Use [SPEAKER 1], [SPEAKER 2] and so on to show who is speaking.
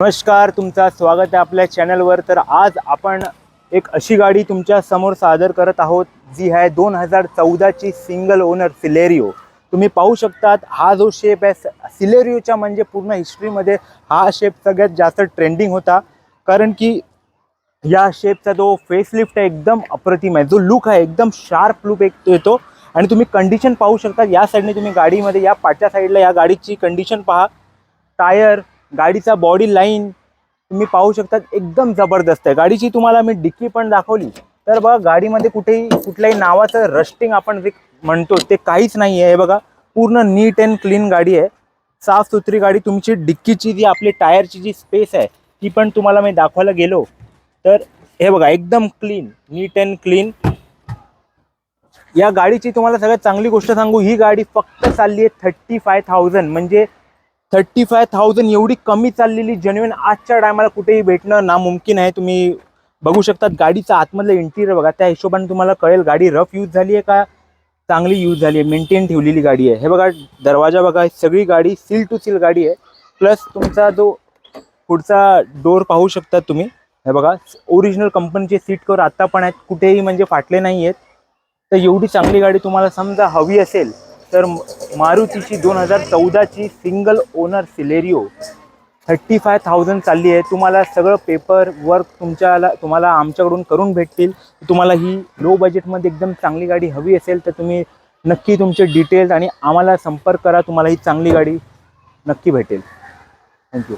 [SPEAKER 1] नमस्कार, तुमचं स्वागत आहे आपल्या चॅनलवर। तर आज आपण एक अशी गाडी तुमच्या समोर सादर करत आहोत जी आहे 2014 ची सिंगल ओनर सिलेरियो। तुम्ही पाहू शकतात हा जो शेप आहे सिलेरियोचा, म्हणजे पूर्ण हिस्ट्रीमध्ये हा शेप सगळ्यात जास्त ट्रेंडिंग होता, कारण की या शेपचा जो फेसलिफ्ट आहे एकदम अप्रतिम आहे। जो लुक आहे एकदम शार्प लुक येतो आणि तुम्ही कंडिशन पाहू शकता। या साईडने तुम्ही गाडीमध्ये या पाठच्या साईडला या गाडीची कंडिशन पहा, टायर, गाडीचा बॉडी लाईन तुम्ही पाहू शकता एकदम जबरदस्त आहे। गाडीची तुम्हाला मी डिक्की पण दाखवली तर बघा, गाडीमध्ये कुठल्याही नावाचं रस्टिंग आपण जे म्हणतो ते काहीच नाही आहे। हे बघा, पूर्ण नीट अँड क्लीन गाडी आहे, साफ सुथरी गाडी। तुमची डिक्कीची जी आपली टायरची जी स्पेस आहे ती पण तुम्हाला मी दाखवायला गेलो तर हे बघा, एकदम क्लीन, नीट अँड क्लीन। या गाडीची तुम्हाला सगळ्यात चांगली गोष्ट सांगू, ही गाडी फक्त चालली आहे 35,000, म्हणजे 35,000 एवढी कमी चाललेली जेन्युइन आजच्या टायमाला कुठेही भेटणं नामुमकिन आहे। तुम्ही बघू शकता गाडीचा आतमधलं इंटिरियर बघा, त्या हिशोबाने तुम्हाला कळेल गाडी रफ यूज झाली आहे का चांगली यूज झाली आहे, मेंटेन ठेवलेली गाडी आहे। हे बघा, दरवाजा बघा, सगळी गाडी सील टू सील गाडी आहे। प्लस तुमचा जो पुढचा डोर पाहू शकता तुम्ही, हे बघा, ओरिजिनल कंपनीचे सीट कवर आता पण आहेत, कुठेही म्हणजे फाटले नाही आहेत। तर एवढी चांगली गाडी तुम्हाला समजा हवी असेल तर मारुतीची 2014 ची सिंगल ओनर सिलेरियो 35,000 चालली आहे। तुम्हाला सगळं पेपर वर्क तुम्हाला आमच्याकडून करून भेटतील। तुम्हाला ही लो बजेटमध्ये एकदम चांगली गाडी हवी असेल तर तुम्ही नक्की तुमचे डिटेल्स आणि आम्हाला संपर्क करा, तुम्हाला ही चांगली गाडी नक्की भेटेल। थँक्यू।